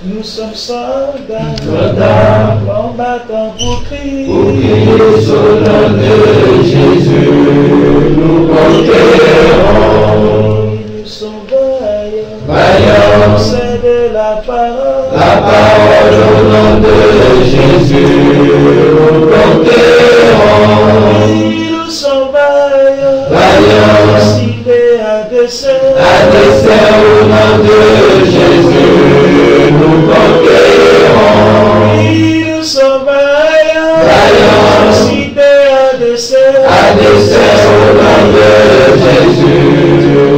Nous sommes soldats, combattants pour Christ. Pour Christ, au nom de Jésus, nous conquérons. Nous sommes vaillants, Vaillants, c'est de la parole. La parole au nom de Jésus, nous conquérons. Nous sommes vaillants, Vaillants, cités à dessein. à dessein au nom de Jésus, nous conquérons. Nous sommes vaillants, Vaillants, cités à dessein. à dessein au nom de Jésus,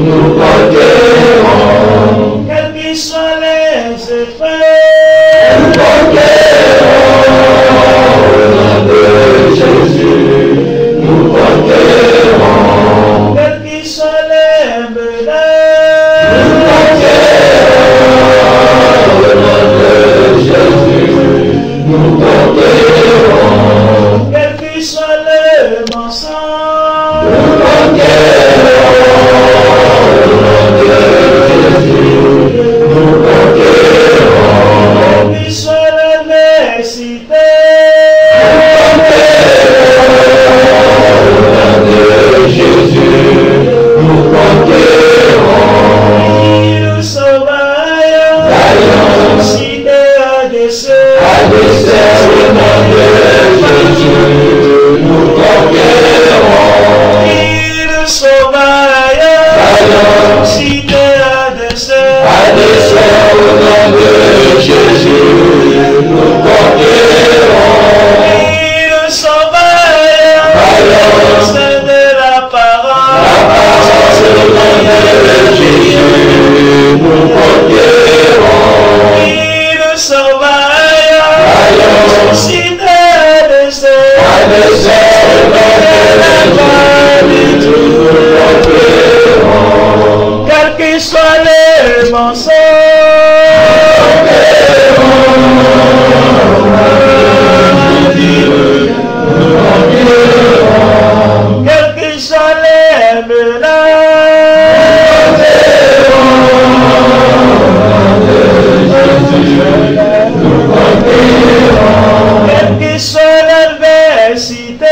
nous conquérons. Quels qu'ils soient les effets, Nous conquérons au nom de Jésus, nous conquérons. quels qu'ils soient les menaces, Nous conquérons au nom de Jésus, nous conquérons. quels qu'ils soient les mensonges, Nous conquérons au nom de Jésus, nous conquérons. quels qu'ils soient l'adversité, Jésus, nous conquérons. nous sommes vaillants, Vaillants, cités à dessein. à dessein au nom de Jésus, nous conquérons. Nous sommes vaillants, Vaillants, cités à dessein. à dessein au nom de Jésus, nous conquérons. Nous sommes vaillants, Vaillants, c'est de la parole. la parole au nom de Jésus, nous conquérons. Nous sommes vaillants, Vaillants, cités à dessein. à dessein au nom de Jésus, nous conquérons. Quels qu'ils soient les mensonges, quels qu'ils soient les menaces, quels qu'ils soient l'adversité,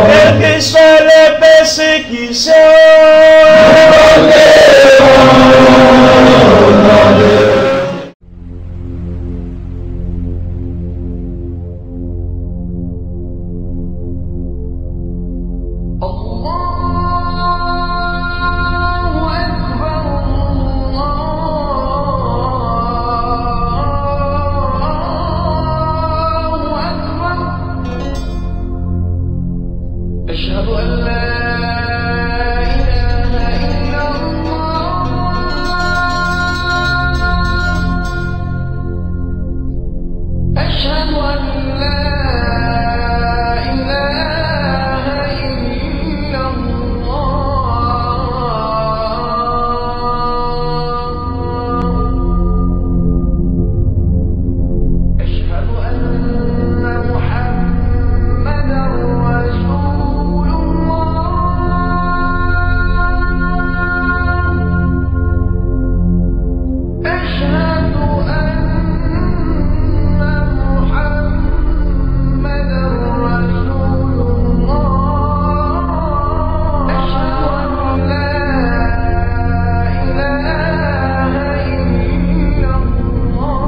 quelles qu'ils soient les persécutions, أشهد أن لا إله إلا الله أشهد أن لا إله إلا الله أشهد أن محمدا رسول الله أشهد أن محمدا رسول الله أشهد أن لا إله إلا الله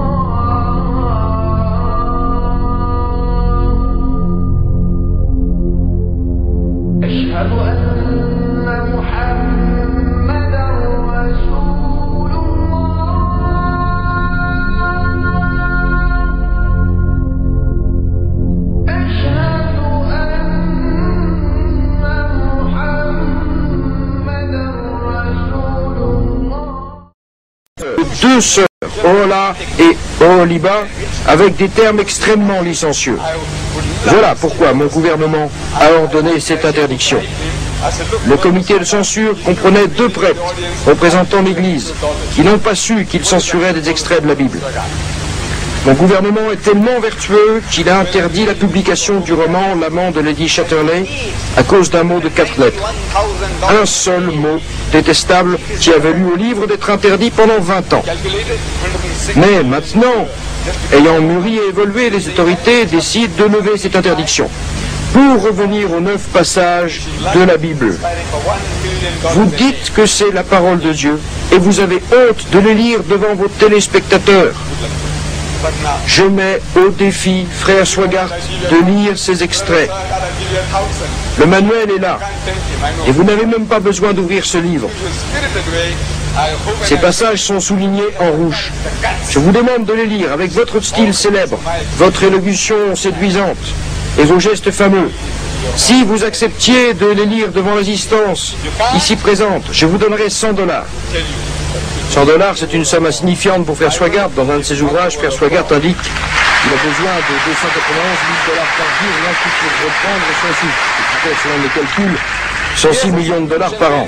أشهد أن محمدا رسول الله أشهد أن محمدا رسول الله Deux sœurs, Ola et Oholiba, avec des termes extrêmement licencieux. Voilà pourquoi mon gouvernement a ordonné cette interdiction. Le comité de censure comprenait 2 prêtres représentant l'Église qui n'ont pas su qu'ils censuraient des extraits de la Bible. Mon gouvernement est tellement vertueux qu'il a interdit la publication du roman L'amant de Lady Chatterley à cause d'un mot de 4 lettres. Un seul mot détestable qui a valu au livre d'être interdit pendant 20 ans. Mais maintenant, ayant mûri et évolué, les autorités décident de lever cette interdiction. Pour revenir aux 9 passages de la Bible, vous dites que c'est la parole de Dieu et vous avez honte de les lire devant vos téléspectateurs. Je mets au défi, frère Swagart, de lire ces extraits. Le manuel est là et vous n'avez même pas besoin d'ouvrir ce livre. Ces passages sont soulignés en rouge. Je vous demande de les lire avec votre style célèbre, votre élocution séduisante et vos gestes fameux. Si vous acceptiez de les lire devant l'assistance ici présente, je vous donnerai $100. $100, c'est une somme insignifiante pour Frère Swagart. Dans un de ses ouvrages, Frère Swagart indique qu'il a besoin de $291 000 par jour, rien que pour reprendre son souffle. C'est selon les calculs, 106 millions de dollars par an.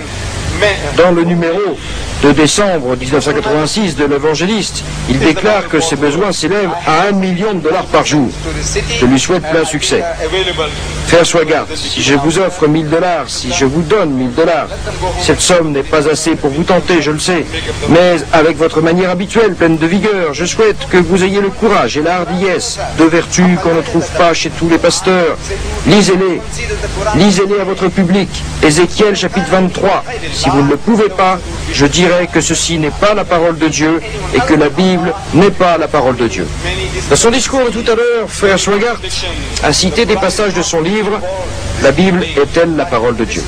Dans le numéro de décembre 1986 de l'Évangéliste, il déclare que ses besoins s'élèvent à $1 million par jour. Je lui souhaite plein succès. Frère Swagart, si je vous offre $1000, si je vous donne $1000, cette somme n'est pas assez pour vous tenter, je le sais. Mais avec votre manière habituelle, pleine de vigueur, je souhaite que vous ayez le courage et la hardiesse, deux vertus qu'on ne trouve pas chez tous les pasteurs. Lisez-les. Lisez-les à votre public. Ézéchiel chapitre 23. Si vous ne le pouvez pas, je dirais que ceci n'est pas la parole de Dieu et que la Bible n'est pas la parole de Dieu. Dans son discours de tout à l'heure, Frère Swagart a cité des passages de son livre « La Bible est-elle la parole de Dieu ?»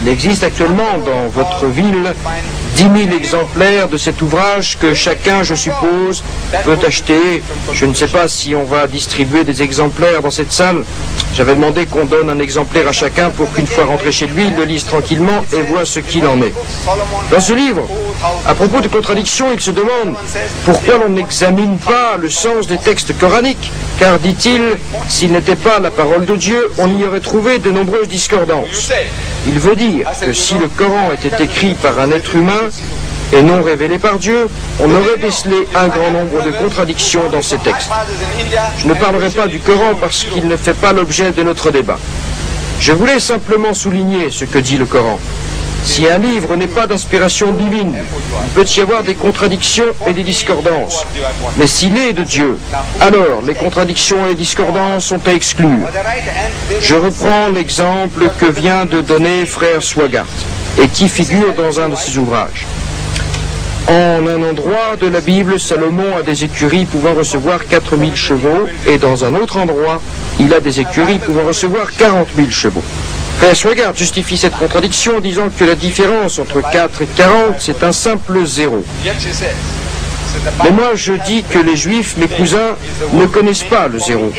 Il existe actuellement dans votre ville 10 000 exemplaires de cet ouvrage que chacun, je suppose, peut acheter. Je ne sais pas si on va distribuer des exemplaires dans cette salle. J'avais demandé qu'on donne un exemplaire à chacun pour qu'une fois rentré chez lui, il le lise tranquillement et voit ce qu'il en est. Dans ce livre, à propos de contradictions, il se demande pourquoi l'on n'examine pas le sens des textes coraniques, car, dit-il, s'il n'était pas la parole de Dieu, on y aurait trouvé de nombreuses discordances. Il veut dire que si le Coran était écrit par un être humain et non révélé par Dieu, on aurait décelé un grand nombre de contradictions dans ces textes. Je ne parlerai pas du Coran parce qu'il ne fait pas l'objet de notre débat. Je voulais simplement souligner ce que dit le Coran. Si un livre n'est pas d'inspiration divine, il peut y avoir des contradictions et des discordances. Mais s'il est de Dieu, alors les contradictions et les discordances sont à exclure. Je reprends l'exemple que vient de donner Frère Swagart et qui figure dans un de ses ouvrages. En un endroit de la Bible, Salomon a des écuries pouvant recevoir 4000 chevaux et dans un autre endroit, il a des écuries pouvant recevoir 40 000 chevaux. Frère Swagart justifie cette contradiction en disant que la différence entre 4 et 40, c'est un simple zéro. Mais moi, je dis que les Juifs, mes cousins, ne connaissent pas le zéro.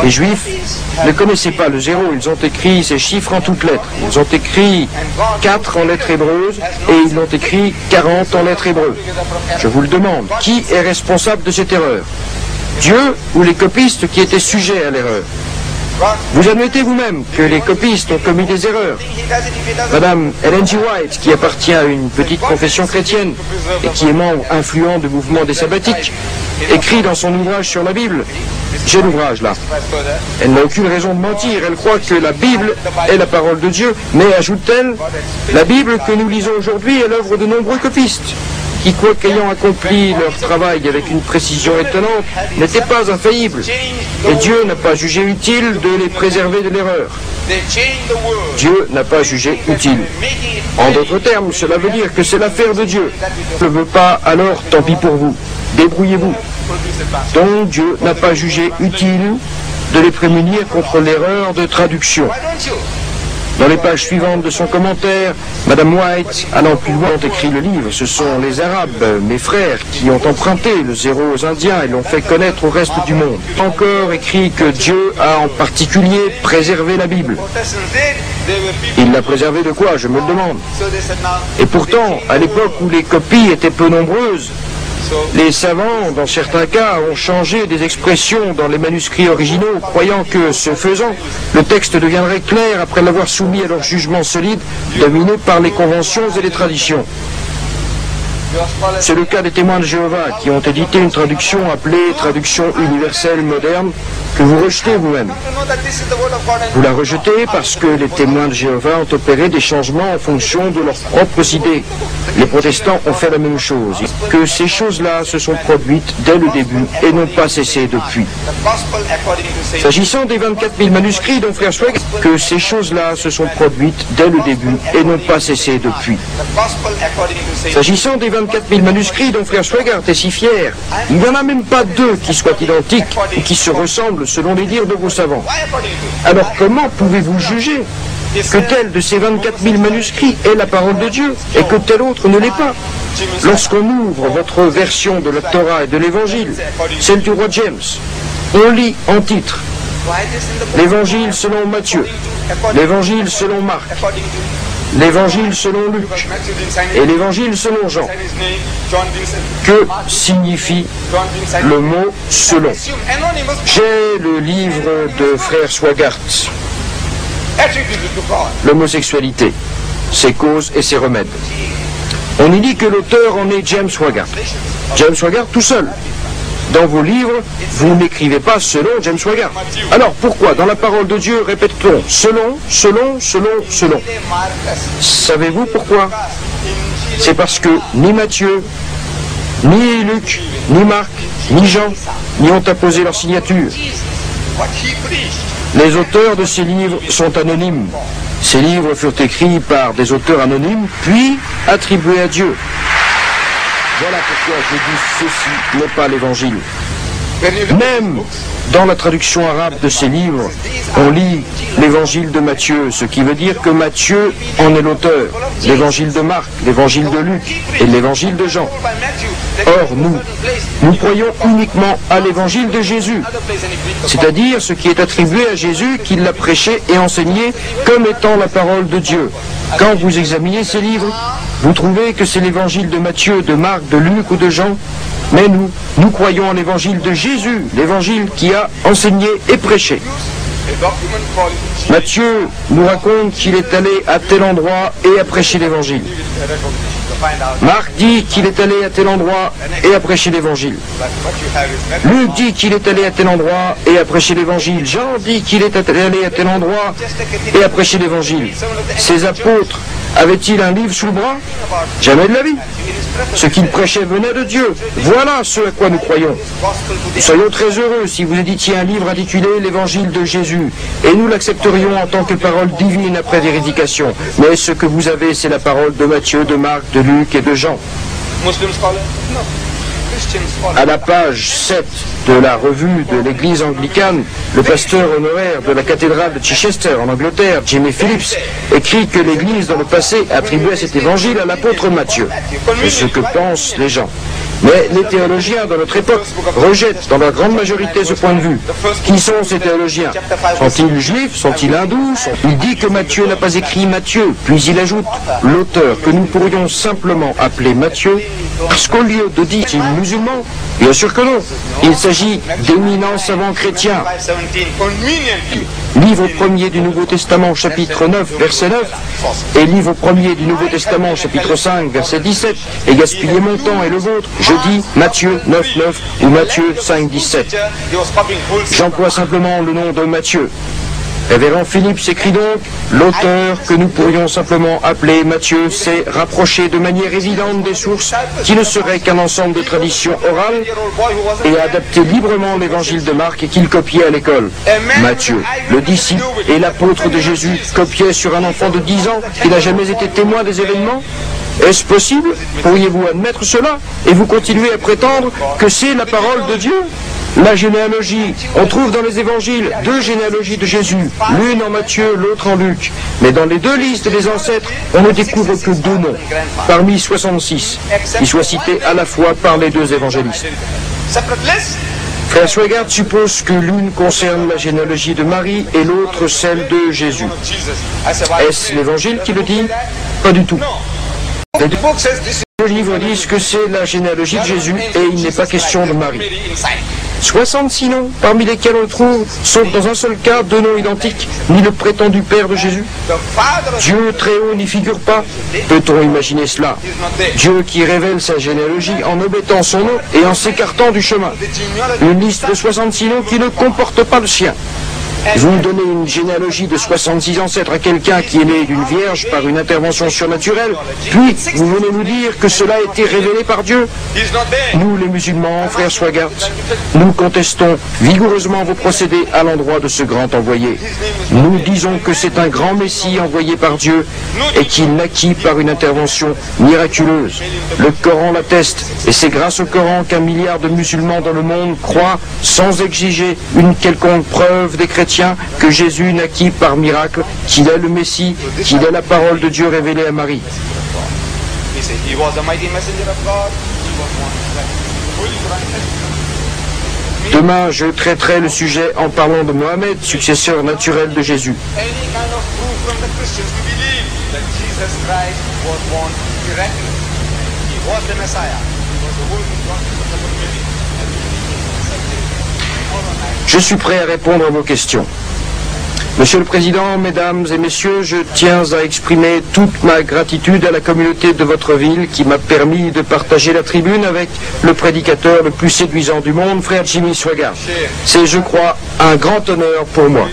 Les Juifs ne connaissaient pas le zéro, ils ont écrit ces chiffres en toutes lettres. Ils ont écrit 4 en lettres hébreuses et ils ont écrit 40 en lettres hébreues. Je vous le demande, qui est responsable de cette erreur? Dieu ou les copistes qui étaient sujets à l'erreur? Vous admettez vous-même que les copistes ont commis des erreurs. Madame Ellen G. White, qui appartient à une petite confession chrétienne et qui est membre influent du mouvement des sabbatiques, écrit dans son ouvrage sur la Bible, j'ai l'ouvrage là. Elle n'a aucune raison de mentir, elle croit que la Bible est la parole de Dieu, mais ajoute-t-elle, la Bible que nous lisons aujourd'hui est l'œuvre de nombreux copistes, qui, quoiqu'ayant accompli leur travail avec une précision étonnante, n'étaient pas infaillibles. Et Dieu n'a pas jugé utile de les préserver de l'erreur. Dieu n'a pas jugé utile. En d'autres termes, cela veut dire que c'est l'affaire de Dieu. Il ne veut pas, alors tant pis pour vous. Débrouillez-vous. Donc Dieu n'a pas jugé utile de les prémunir contre l'erreur de traduction. Dans les pages suivantes de son commentaire, Madame White, allant plus loin, ont écrit le livre. Ce sont les Arabes, mes frères, qui ont emprunté le zéro aux Indiens et l'ont fait connaître au reste du monde. Encore écrit que Dieu a en particulier préservé la Bible. Il l'a préservée de quoi, je me le demande. Et pourtant, à l'époque où les copies étaient peu nombreuses, les savants, dans certains cas, ont changé des expressions dans les manuscrits originaux, croyant que, ce faisant, le texte deviendrait clair après l'avoir soumis à leur jugement solide, dominé par les conventions et les traditions. C'est le cas des témoins de Jéhovah qui ont édité une traduction appelée traduction universelle moderne que vous rejetez vous-même. Vous la rejetez parce que les témoins de Jéhovah ont opéré des changements en fonction de leurs propres idées. Les protestants ont fait la même chose. Que ces choses-là se sont produites dès le début et n'ont pas cessé depuis. S'agissant des 24 000 manuscrits dont frère Swaggart, que ces choses-là se sont produites dès le début et n'ont pas cessé depuis. S'agissant des 24 000 manuscrits dont frère Swaggart est si fier, il n'y en a même pas deux qui soient identiques ou qui se ressemblent selon les dires de vos savants. Alors comment pouvez-vous juger que tel de ces 24 000 manuscrits est la parole de Dieu et que tel autre ne l'est pas? Lorsqu'on ouvre votre version de la Torah et de l'Évangile, celle du roi James, on lit en titre l'Évangile selon Matthieu, l'Évangile selon Marc, l'Évangile selon Luc et l'Évangile selon Jean. Que signifie le mot « selon » ? J'ai le livre de frère Swaggart, l'homosexualité, ses causes et ses remèdes. On y dit que l'auteur en est James Swaggart. James Swaggart tout seul. Dans vos livres, vous n'écrivez pas selon James Swaggart. Alors pourquoi, dans la parole de Dieu, répète-t-on selon, selon, selon, selon? Savez-vous pourquoi? C'est parce que ni Matthieu, ni Luc, ni Marc, ni Jean n'y ont apposé leur signature. Les auteurs de ces livres sont anonymes. Ces livres furent écrits par des auteurs anonymes, puis attribués à Dieu. Voilà pourquoi je dis ceci n'est pas l'Évangile. Même dans la traduction arabe de ces livres, on lit l'Évangile de Matthieu, ce qui veut dire que Matthieu en est l'auteur, l'Évangile de Marc, l'Évangile de Luc et l'Évangile de Jean. Or, nous croyons uniquement à l'Évangile de Jésus, c'est-à-dire ce qui est attribué à Jésus, qu'il l'a prêché et enseigné comme étant la parole de Dieu. Quand vous examinez ces livres, vous trouvez que c'est l'Évangile de Matthieu, de Marc, de Luc ou de Jean. Mais nous croyons en l'Évangile de Jésus, l'Évangile qui a enseigné et prêché. Matthieu nous raconte qu'il est allé à tel endroit et a prêché l'Évangile. Marc dit qu'il est allé à tel endroit et a prêché l'Évangile. Luc dit qu'il est allé à tel endroit et a prêché l'Évangile. Jean dit qu'il est allé à tel endroit et a prêché l'Évangile. Ces apôtres avaient-ils un livre sous le bras? Jamais de la vie. Ce qu'ils prêchaient venait de Dieu. Voilà ce à quoi nous croyons. Nous soyons très heureux si vous éditiez un livre intitulé l'Évangile de Jésus, et nous l'accepterions en tant que parole divine après vérification. Mais ce que vous avez, c'est la parole de Matthieu, de Marc, de Luc et de Jean. À la page 7 de la revue de l'Église anglicane, le pasteur honoraire de la cathédrale de Chichester en Angleterre, Jimmy Phillips, écrit que l'Église dans le passé attribuait cet évangile à l'apôtre Matthieu. C'est ce que pensent les gens. Mais les théologiens de notre époque rejettent dans leur grande majorité ce point de vue. Qui sont ces théologiens? Sont-ils juifs? Sont-ils hindous? Il dit que Matthieu n'a pas écrit Matthieu, puis il ajoute l'auteur que nous pourrions simplement appeler Matthieu, parce qu'au lieu de dire musulman, bien sûr que non, il s'agit d'éminents savants chrétiens. Livre premier du Nouveau Testament, chapitre 9, verset 9, et livre premier du Nouveau Testament, chapitre 5, verset 17, et gaspiller mon temps et le vôtre, je dis Matthieu 9, 9 ou Matthieu 5, 17. J'emploie simplement le nom de Matthieu. Révérend Philippe s'écrit donc, l'auteur que nous pourrions simplement appeler Matthieu s'est rapproché de manière évidente des sources qui ne seraient qu'un ensemble de traditions orales et a adapté librement l'évangile de Marc et qu'il copiait à l'école. Matthieu, le disciple et l'apôtre de Jésus, copiait sur un enfant de 10 ans qui n'a jamais été témoin des événements? Est-ce possible? Pourriez-vous admettre cela? Et vous continuez à prétendre que c'est la parole de Dieu? La généalogie, on trouve dans les évangiles 2 généalogies de Jésus, l'une en Matthieu, l'autre en Luc. Mais dans les 2 listes des ancêtres, on ne découvre que 2 noms, parmi 66, qui soient cités à la fois par les 2 évangélistes. Frère Swaggart suppose que l'une concerne la généalogie de Marie et l'autre celle de Jésus. Est-ce l'évangile qui le dit? Pas du tout. Les 2 livres disent que c'est la généalogie de Jésus et il n'est pas question de Marie. 66 noms, parmi lesquels on trouve, sauf dans un seul cas, 2 noms identiques, ni le prétendu père de Jésus. Dieu très haut n'y figure pas. Peut-on imaginer cela? Dieu qui révèle sa généalogie en omettant son nom et en s'écartant du chemin. Une liste de 66 noms qui ne comporte pas le sien. Vous donnez une généalogie de 66 ancêtres à quelqu'un qui est né d'une vierge par une intervention surnaturelle, puis vous venez nous dire que cela a été révélé par Dieu. Nous, les musulmans, frères Swaggart, nous contestons vigoureusement vos procédés à l'endroit de ce grand envoyé. Nous disons que c'est un grand Messie envoyé par Dieu et qu'il naquit par une intervention miraculeuse. Le Coran l'atteste, et c'est grâce au Coran qu'un milliard de musulmans dans le monde croient, sans exiger une quelconque preuve des chrétiens, que Jésus naquit par miracle, qu'il est le Messie, qu'il est la parole de Dieu révélée à Marie. Demain, je traiterai le sujet en parlant de Mohammed, successeur naturel de Jésus. Je suis prêt à répondre à vos questions. Monsieur le Président, Mesdames et Messieurs, je tiens à exprimer toute ma gratitude à la communauté de votre ville qui m'a permis de partager la tribune avec le prédicateur le plus séduisant du monde, frère Jimmy Swaggart. C'est, je crois, un grand honneur pour moi.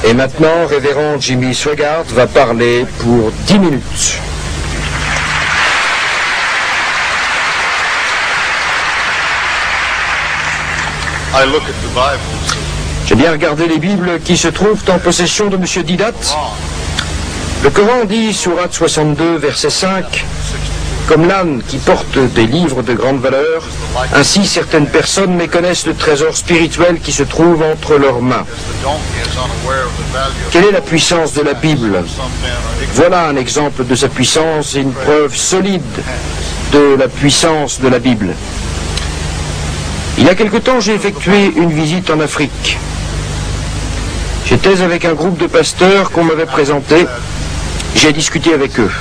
Et maintenant, révérend Jimmy Swaggart va parler pour 10 minutes. J'ai bien regardé les Bibles qui se trouvent en possession de M. Didat. Le Coran dit, sourate 62, verset 5, « Comme l'âne qui porte des livres de grande valeur, ainsi certaines personnes méconnaissent le trésor spirituel qui se trouve entre leurs mains. » Quelle est la puissance de la Bible? Voilà un exemple de sa puissance et une preuve solide de la puissance de la Bible. Il y a quelque temps, j'ai effectué une visite en Afrique. J'étais avec un groupe de pasteurs qu'on m'avait présenté. J'ai discuté avec eux.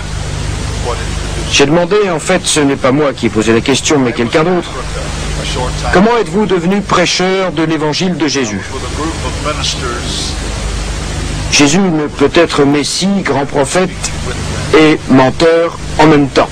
J'ai demandé, en fait, ce n'est pas moi qui ai posé la question, mais quelqu'un d'autre. Comment êtes-vous devenu prêcheur de l'évangile de Jésus? Jésus ne peut être Messie, grand prophète et menteur en même temps.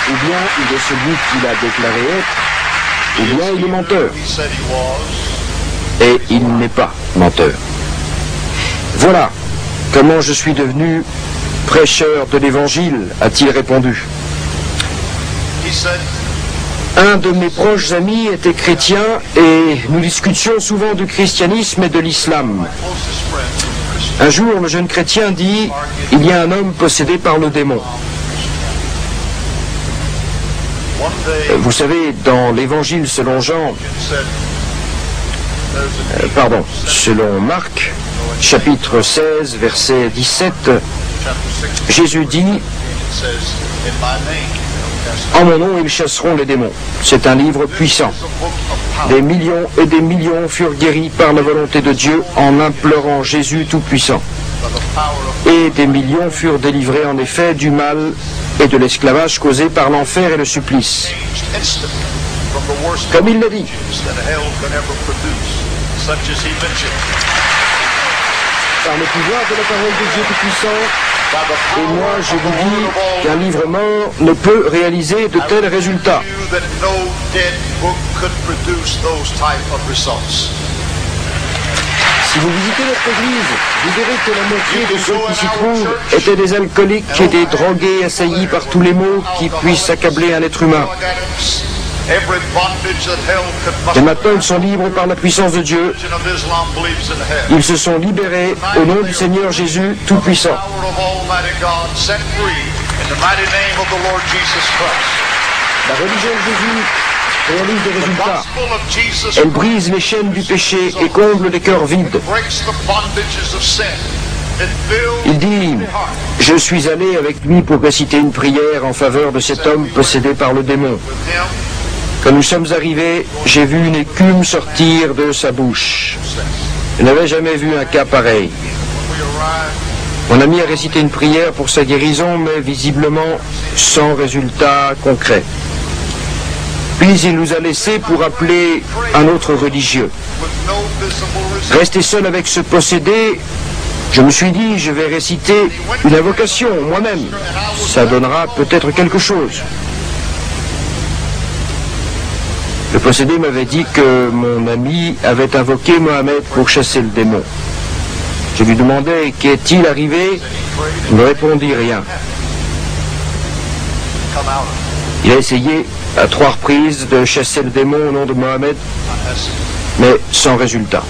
Ou bien il est celui qu'il a déclaré être, ou bien il est menteur. Et il n'est pas menteur. Voilà comment je suis devenu prêcheur de l'évangile, a-t-il répondu. Un de mes proches amis était chrétien et nous discutions souvent du christianisme et de l'islam. Un jour, le jeune chrétien dit, il y a un homme possédé par le démon. Vous savez, dans l'évangile selon selon Marc, chapitre 16, verset 17, Jésus dit, « En mon nom, ils chasseront les démons. » C'est un livre puissant. Des millions et des millions furent guéris par la volonté de Dieu en implorant Jésus Tout-Puissant. Et des millions furent délivrés en effet du mal et de l'esclavage causé par l'enfer et le supplice. Comme il l'a dit. Par le pouvoir de la parole de Dieu Tout-Puissant, et moi je vous dis qu'un livre mort ne peut réaliser de tels résultats. Si vous visitez notre église, vous verrez que la moitié de ceux qui s'y trouvent étaient des alcooliques et des drogués assaillis par tous les maux qui puissent accabler un être humain. Every bondage that hell could Et maintenant, ils sont libres par la puissance de Dieu. Religion of Islam believes in hell. Ils se sont libérés au nom du Seigneur Jésus Tout-Puissant. Power of Almighty God set free in the mighty name of the Lord Jesus Christ. La religion de Jésus réalise des The résultats. gospel of Jesus Elle brise les chaînes du péché et comble les cœurs vides. breaks the bondages of sin. It fills Il dit, the heart je suis allé avec lui pour réciter une prière en faveur de cet homme possédé par le démon. with him. Quand nous sommes arrivés, j'ai vu une écume sortir de sa bouche. Je n'avais jamais vu un cas pareil. We arrived. Mon ami a récité une prière pour sa guérison, mais visiblement sans résultat concret. Puis il nous a laissés pour appeler un autre religieux. With no visible result. Resté seul avec ce possédé, je me suis dit, je vais réciter une invocation moi-même. Ça donnera peut-être quelque chose. Le possédé m'avait dit que mon ami avait invoqué Mohamed pour chasser le démon. Je lui demandais, qu'est-il arrivé? Il ne répondit rien. Come out. Il a essayé à 3 reprises de chasser le démon au nom de Mohamed, mais sans résultat.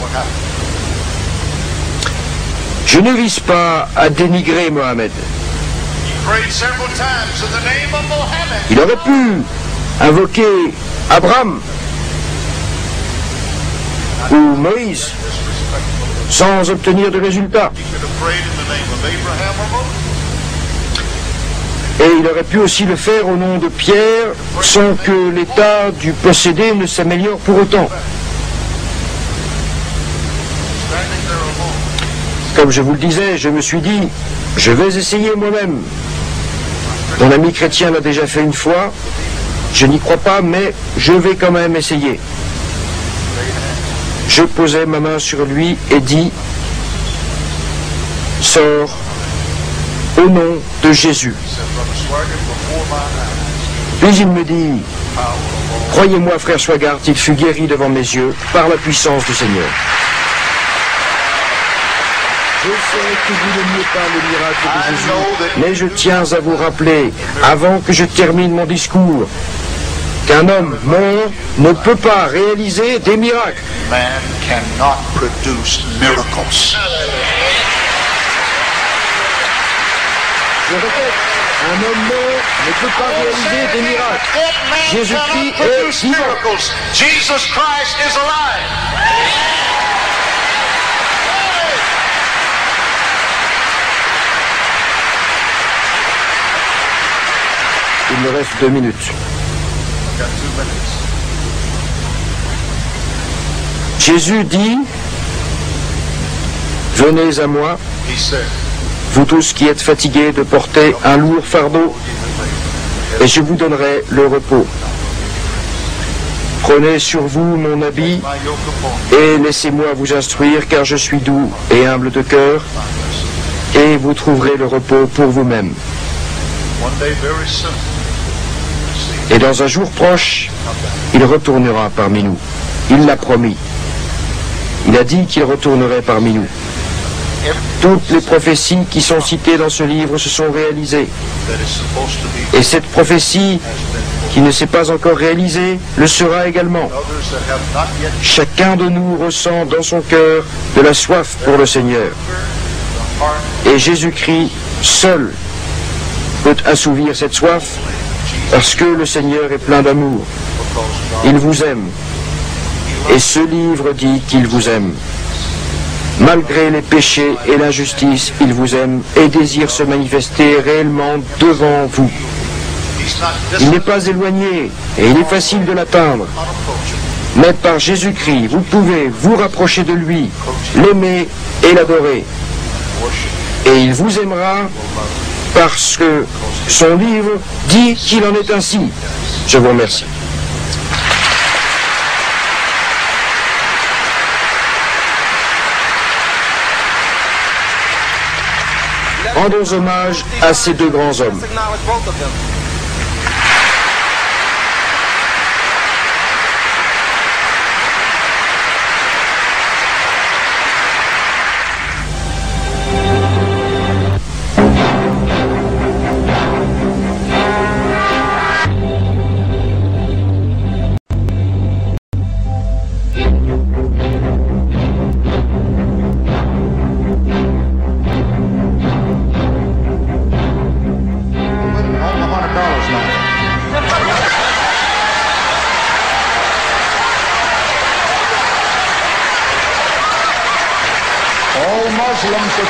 Je ne vise pas à dénigrer Mohamed. He prayed several times in the name of Mohammed. Il aurait pu invoquer Abraham ou Moïse sans obtenir de résultat. He could have prayed in the name of Abraham or Moses. Et il aurait pu aussi le faire au nom de Pierre sans que l'état du possédé ne s'améliore pour autant. Standing there alone. Comme je vous le disais, je me suis dit, je vais essayer moi-même. Mon ami chrétien l'a déjà fait une fois, je n'y crois pas, mais je vais quand même essayer. Je posai ma main sur lui et dis, sors au nom de Jésus. He said, Brother Swagger, before my eyes, Puis il me dit, croyez-moi frère Swagart, il fut guéri devant mes yeux par la puissance du Seigneur. Je sais que vous n'aimiez pas le miracle de Jésus, mais je tiens à vous rappeler, avant que je termine mon discours, qu'un homme mort ne peut pas réaliser des miracles. man cannot produce miracles. Je répète, un homme mort ne peut pas réaliser des miracles. Jésus-Christ est vivant. miracles. Jesus Christ is alive. Il me reste 2 minutes. I've got 2 minutes. Jésus dit, venez à moi, He said, vous tous qui êtes fatigués de porter un lourd fardeau, et je vous donnerai le repos. Prenez sur vous mon habit my yoke upon you. et laissez-moi vous instruire, car je suis doux et humble de cœur, et vous trouverez le repos pour vous-même. One day very soon, Et dans un jour proche, il retournera parmi nous. Il l'a promis. Il a dit qu'il retournerait parmi nous. Toutes les prophéties qui sont citées dans ce livre se sont réalisées. that is supposed to be Et cette prophétie qui ne s'est pas encore réalisée le sera également. others that have not yet Chacun de nous ressent dans son cœur de la soif pour le Seigneur. the heart Et Jésus-Christ seul peut assouvir cette soif parce que le Seigneur est plein d'amour. because God Il vous aime. Et ce livre dit qu'il vous aime. Malgré les péchés et l'injustice, il vous aime et désire se manifester réellement devant vous. He's not Il n'est distant, pas éloigné et il est facile de l'atteindre. not approaching. Mais par Jésus-Christ, vous pouvez vous rapprocher de lui, l'aimer et l'adorer. Worship Et il vous aimera parce que son livre dit qu'il en est ainsi. Je vous remercie. Rendons hommage à ces 2 grands hommes. Acknowledge both of them.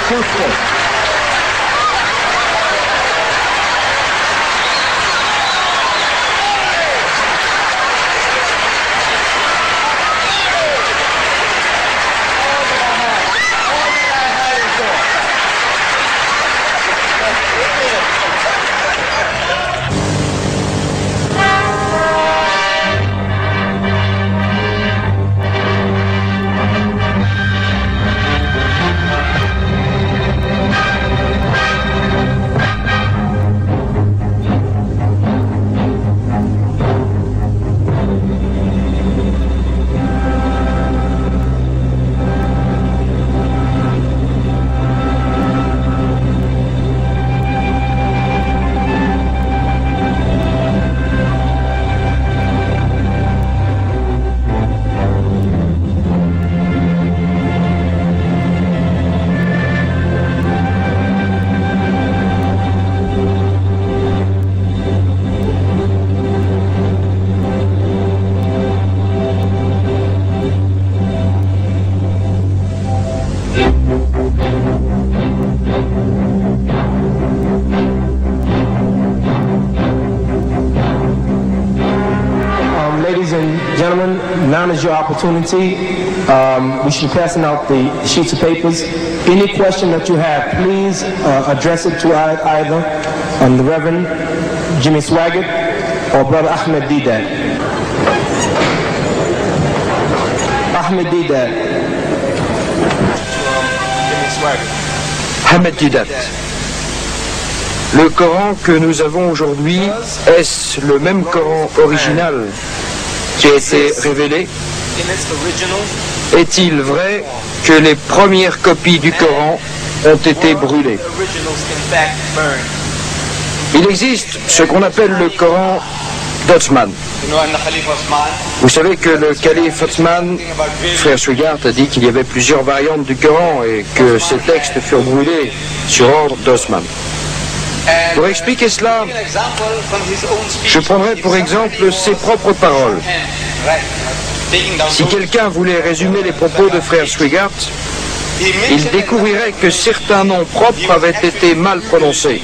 truthful. Ladies and gentlemen, now is your opportunity. We should be passing out the sheets of papers. Any question that you have, please address it to either the Reverend Jimmy Swaggart or Brother Ahmed Deedat. Ahmed Deedat. Ahmed Deedat. Le Coran que nous avons aujourd'hui, est-ce le même Coran original qui a été révélé? Est-il vrai que les premières copies du Coran ont été brûlées? Il existe ce qu'on appelle le Coran d'Othman. Vous savez que le calife Othman, frère Swaggart, a dit qu'il y avait plusieurs variantes du Coran et que ces textes furent brûlés sur ordre d'Othman. Pour expliquer cela, je prendrai pour exemple ses propres paroles. Si quelqu'un voulait résumer les propos de frère Swaggart, il découvrirait que certains noms propres avaient été mal prononcés.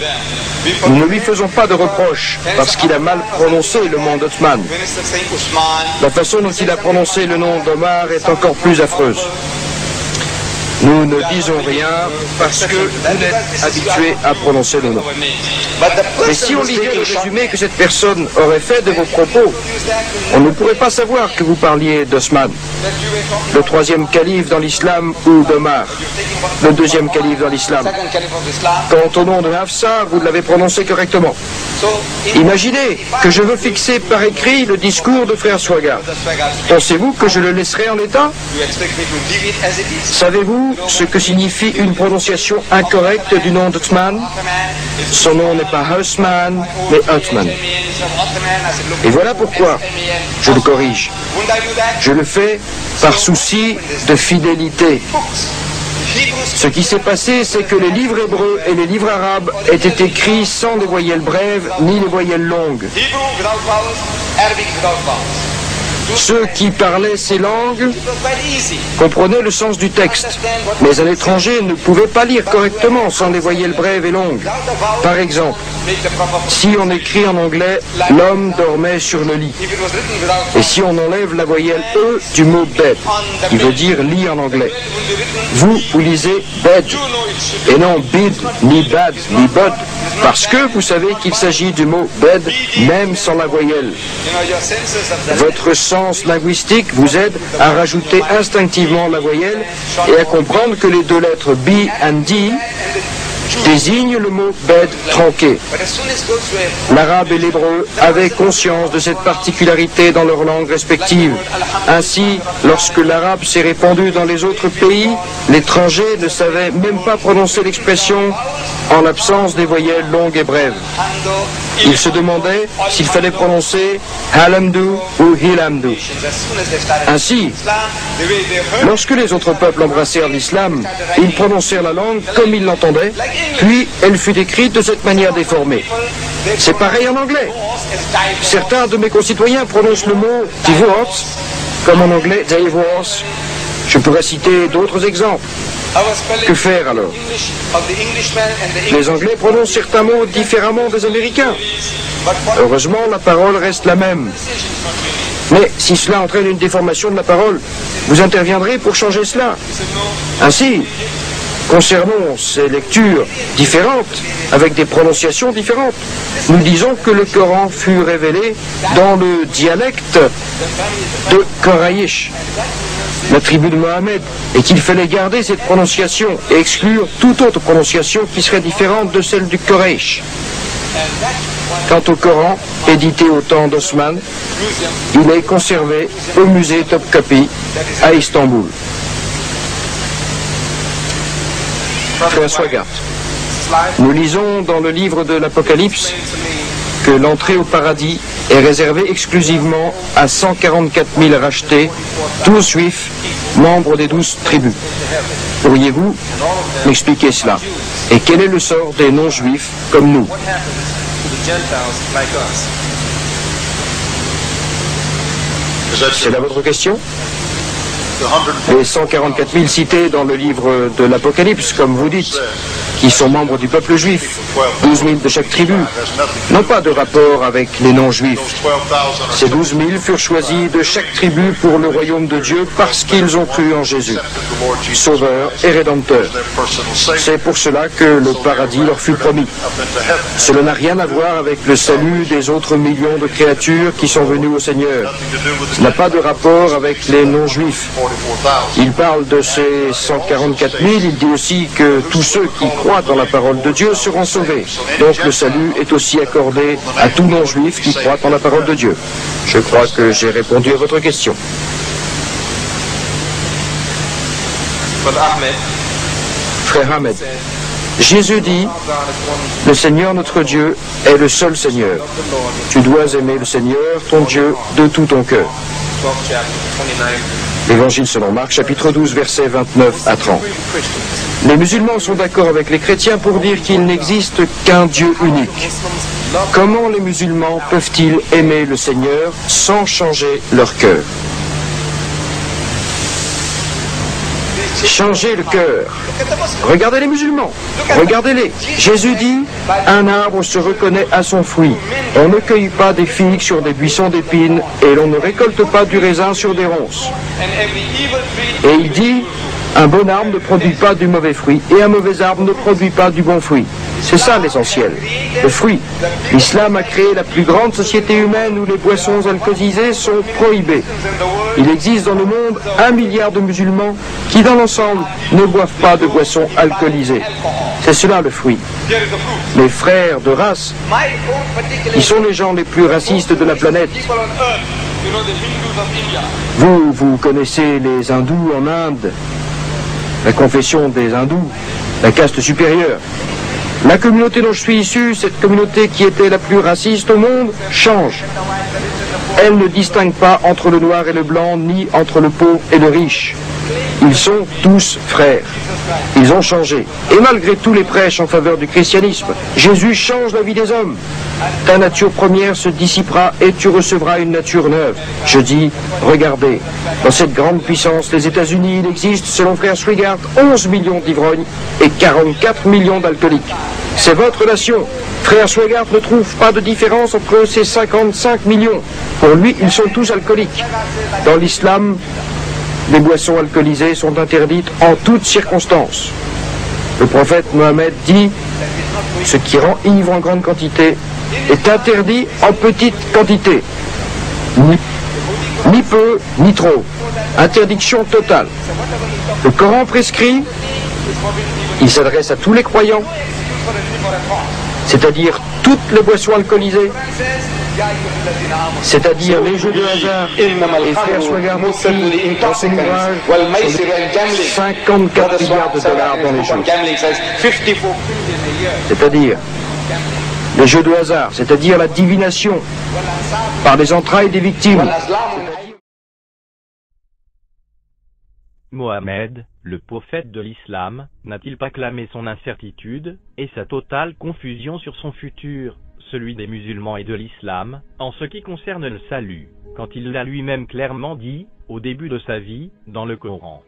Nous ne lui faisons pas de reproches parce qu'il a mal prononcé le nom d'Othman. La façon dont il a prononcé le nom d'Omar est encore plus affreuse. Nous ne disons rien parce que vous n'êtes habitués à prononcer le nom. Mais si on lisait le résumé que cette personne aurait fait de vos propos, on ne pourrait pas savoir que vous parliez d'Othman, le troisième calife dans l'islam, ou d'Omar, le deuxième calife dans l'islam. Quant au nom de Hafsa, vous l'avez prononcé correctement. Imaginez que je veux fixer par écrit le discours de frère Swaggart. Pensez-vous que je le laisserai en état? Savez-vous ce que signifie une prononciation incorrecte du nom d'Othman? Son nom n'est pas Osman, mais Othman. Et voilà pourquoi je le corrige. Je le fais par souci de fidélité. Ce qui s'est passé, c'est que les livres hébreux et les livres arabes étaient écrits sans les voyelles brèves ni les voyelles longues. Ceux qui parlaient ces langues comprenaient le sens du texte, mais un étranger ne pouvait pas lire correctement sans les voyelles brèves et longues. Par exemple, si on écrit en anglais « l'homme dormait sur le lit », et si on enlève la voyelle « e » du mot « bed », qui veut dire « lit » en anglais, vous lisez « bed » et non « bid » ni « bad » ni « bod », parce que vous savez qu'il s'agit du mot « bed » même sans la voyelle. Votre sens linguistique vous aide à rajouter instinctivement la voyelle et à comprendre que les deux lettres B et D désignent le mot bed tronqué. L'arabe et l'hébreu avaient conscience de cette particularité dans leurs langues respectives. Ainsi, lorsque l'arabe s'est répandu dans les autres pays, l'étranger ne savait même pas prononcer l'expression en l'absence des voyelles longues et brèves. Il se demandait s'il fallait prononcer Halamdu ou Hilamdu. Ainsi, lorsque les autres peuples embrassèrent l'islam, ils prononcèrent la langue comme ils l'entendaient, puis elle fut écrite de cette manière déformée. C'est pareil en anglais. Certains de mes concitoyens prononcent le mot divorce, comme en anglais divorce. Je pourrais citer d'autres exemples. Que faire alors? Les Anglais prononcent certains mots différemment des Américains. Heureusement, la parole reste la même. Mais si cela entraîne une déformation de la parole, vous interviendrez pour changer cela. Ainsi, concernant ces lectures différentes, avec des prononciations différentes, nous disons que le Coran fut révélé dans le dialecte de Quraysh, la tribu de Mohammed, et qu'il fallait garder cette prononciation et exclure toute autre prononciation qui serait différente de celle du Quraysh. Quant au Coran, édité au temps d'Osman, il est conservé au musée Topkapi à Istanbul. Frère Swagart, nous lisons dans le livre de l'Apocalypse que l'entrée au paradis est réservée exclusivement à 144 000 rachetés, tous juifs, membres des 12 tribus. Pourriez-vous m'expliquer cela? Et quel est le sort des non-juifs comme nous? C'est là votre question? Les 144 000 cités dans le livre de l'Apocalypse, comme vous dites, qui sont membres du peuple juif, 12 000 de chaque tribu, n'ont pas de rapport avec les non-juifs. Ces 12 000 furent choisis de chaque tribu pour le royaume de Dieu parce qu'ils ont cru en Jésus, Sauveur et Rédempteur. C'est pour cela que le paradis leur fut promis. Cela n'a rien à voir avec le salut des autres millions de créatures qui sont venues au Seigneur. Ce n'a pas de rapport avec les non-juifs. Il parle de ces 144 000, il dit aussi que tous ceux qui croient dans la parole de Dieu seront sauvés. Donc le salut est aussi accordé à tout non-juif qui croit en la parole de Dieu. Je crois que j'ai répondu à votre question. Frère Ahmed, Jésus dit, le Seigneur notre Dieu est le seul Seigneur. Tu dois aimer le Seigneur, ton Dieu, de tout ton cœur. L'Évangile selon Marc, chapitre 12, versets 29 à 30. Les musulmans sont d'accord avec les chrétiens pour dire qu'il n'existe qu'un Dieu unique. Comment les musulmans peuvent-ils aimer le Seigneur sans changer leur cœur? Changer le cœur. Regardez les musulmans, regardez-les. Jésus dit, un arbre se reconnaît à son fruit. On ne cueille pas des figues sur des buissons d'épines et l'on ne récolte pas du raisin sur des ronces. Et il dit, un bon arbre ne produit pas du mauvais fruit et un mauvais arbre ne produit pas du bon fruit. C'est ça l'essentiel, le fruit. L'islam a créé la plus grande société humaine où les boissons alcoolisées sont prohibées. Il existe dans le monde 1 milliard de musulmans qui dans l'ensemble ne boivent pas de boissons alcoolisées. C'est cela le fruit. Les frères de race, qui sont les gens les plus racistes de la planète. Vous connaissez les hindous en Inde, la confession des hindous, la caste supérieure. La communauté dont je suis issu, cette communauté qui était la plus raciste au monde, change. Elle ne distingue pas entre le noir et le blanc, ni entre le pauvre et le riche. Ils sont tous frères. Ils ont changé. Et malgré tous les prêches en faveur du christianisme, Jésus change la vie des hommes. Ta nature première se dissipera et tu recevras une nature neuve. Je dis, regardez, dans cette grande puissance, les États-Unis, il existe, selon frère Swigart, 11 millions d'ivrognes et 44 millions d'alcooliques. C'est votre nation. Frère Swigart ne trouve pas de différence entre ces 55 millions. Pour lui, ils sont tous alcooliques. Dans l'islam, les boissons alcoolisées sont interdites en toutes circonstances. Le prophète Mohammed dit, ce qui rend ivre en grande quantité est interdit en petite quantité. Ni peu, ni trop. Interdiction totale. Le Coran prescrit, il s'adresse à tous les croyants, c'est-à-dire toutes les boissons alcoolisées, c'est-à-dire les jeux de hasard. Et frère Swagart aussi, dans son ouvrage, 54 milliards de dollars dans les jeux. C'est-à-dire les jeux de hasard, c'est-à-dire la divination par les entrailles des victimes. Mohammed, le prophète de l'islam, n'a-t-il pas clamé son incertitude et sa totale confusion sur son futur, celui des musulmans et de l'islam, en ce qui concerne le salut, quand il l'a lui-même clairement dit, au début de sa vie, dans le Coran.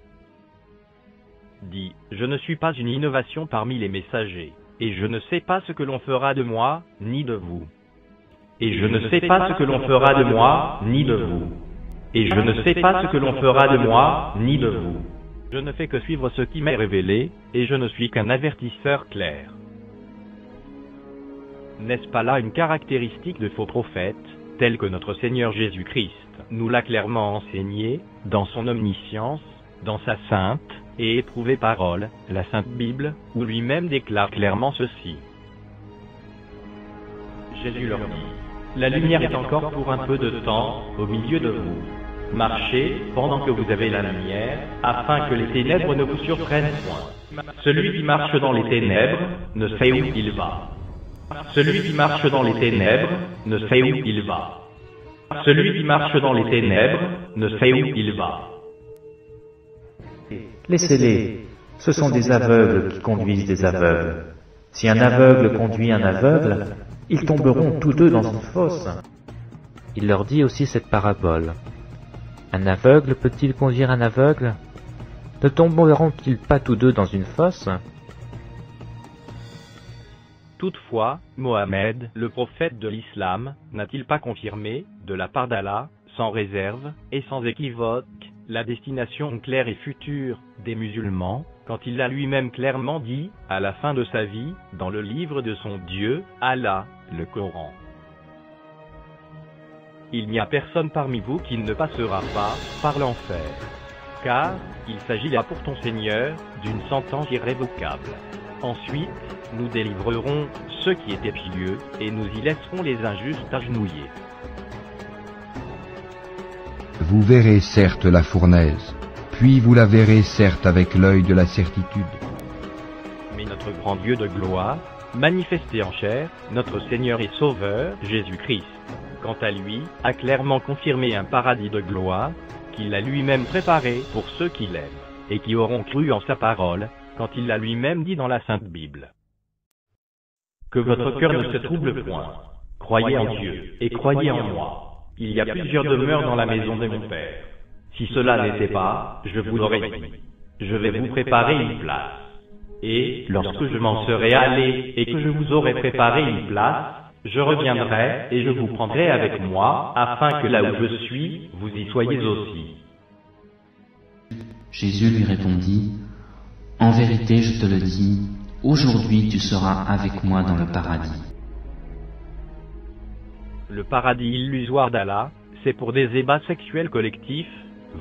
dit « Je ne suis pas une innovation parmi les messagers, et je ne sais pas ce que l'on fera de moi, ni de vous. Et je ne sais pas ce que l'on fera de moi, ni de vous. Et je ne sais pas ce que l'on fera de moi, ni de vous. Je ne fais que suivre ce qui m'est révélé, et je ne suis qu'un avertisseur clair. » N'est-ce pas là une caractéristique de faux prophètes, telle que notre Seigneur Jésus-Christ nous l'a clairement enseigné, dans son omniscience, dans sa sainte et éprouvée parole, la Sainte Bible, où lui-même déclare clairement ceci. Jésus leur dit, « La lumière est encore pour un peu de temps au milieu de vous. Marchez pendant que vous avez la lumière, afin que les ténèbres ne vous surprennent point. Celui qui marche dans les ténèbres ne sait où il va. Celui qui marche dans les ténèbres ne sait où il va. Celui qui marche dans les ténèbres ne sait où il va. » Laissez-les, ce sont des aveugles qui conduisent des aveugles. Si un aveugle conduit un aveugle, ils tomberont tous deux dans une fosse. Il leur dit aussi cette parabole. Un aveugle peut-il conduire un aveugle? Ne tomberont-ils pas tous deux dans une fosse? Toutefois, Mohammed, le prophète de l'islam, n'a-t-il pas confirmé, de la part d'Allah, sans réserve et sans équivoque, la destination claire et future des musulmans, quand il l'a lui-même clairement dit, à la fin de sa vie, dans le livre de son Dieu, Allah, le Coran. Il n'y a personne parmi vous qui ne passera pas par l'enfer, car il s'agit là pour ton Seigneur d'une sentence irrévocable. Ensuite, nous délivrerons ceux qui étaient pieux, et nous y laisserons les injustes agenouillés. Vous verrez certes la fournaise, puis vous la verrez certes avec l'œil de la certitude. Mais notre grand Dieu de gloire, manifesté en chair, notre Seigneur et Sauveur, Jésus-Christ, quant à lui, a clairement confirmé un paradis de gloire, qu'il a lui-même préparé pour ceux qui l'aiment, et qui auront cru en sa parole, quand il l'a lui-même dit dans la Sainte Bible. Que votre cœur ne se trouble point. Croyez en Dieu, et croyez en moi. Il y a plusieurs demeures dans la maison de mon Père. Si cela n'était pas, je vous aurais dit, je vais vous préparer une place. Et, lorsque je m'en serai allé, et que je vous aurai préparé une place, je reviendrai, et je vous prendrai avec moi, afin que là où je suis, vous y soyez aussi. Jésus lui répondit, « En vérité, je te le dis, aujourd'hui tu seras avec moi dans le paradis. » Le paradis illusoire d'Allah, c'est pour des ébats sexuels collectifs,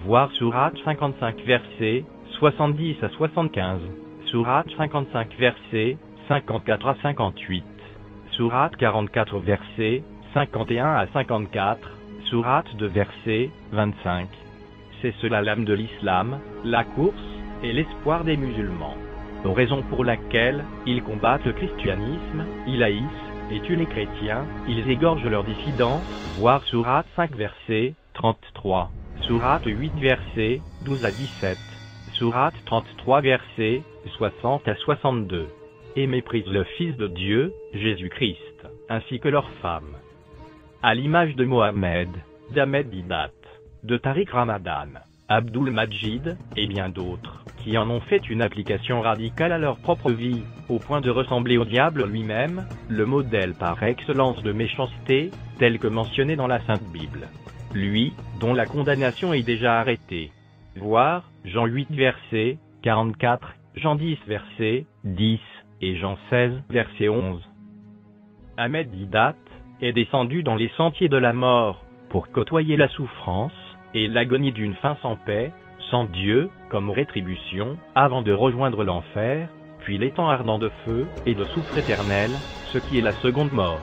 voir Sourate 55 versets 70 à 75, Sourate 55 versets 54 à 58, Sourate 44 versets 51 à 54, Sourate 2 versets 25. C'est cela l'âme de l'islam, la course et l'espoir des musulmans. Raison pour laquelle ils combattent le christianisme, ils haïssent et tuent les chrétiens, ils égorgent leurs dissidents, voir Sourate 5 versets 33, Sourate 8 versets 12 à 17, Sourate 33 versets 60 à 62, et méprisent le Fils de Dieu, Jésus-Christ, ainsi que leurs femmes. À l'image de Mohammed, d'Ahmed Didat, de Tariq Ramadan, Abdul Majid, et bien d'autres, qui en ont fait une application radicale à leur propre vie, au point de ressembler au diable lui-même, le modèle par excellence de méchanceté, tel que mentionné dans la Sainte Bible. Lui, dont la condamnation est déjà arrêtée. Voir, Jean 8 verset 44, Jean 10 verset 10, et Jean 16 verset 11. Ahmed Didat est descendu dans les sentiers de la mort, pour côtoyer la souffrance, et l'agonie d'une fin sans paix, sans Dieu, comme rétribution, avant de rejoindre l'enfer, puis l'étang ardent de feu et de soufre éternel, ce qui est la seconde mort.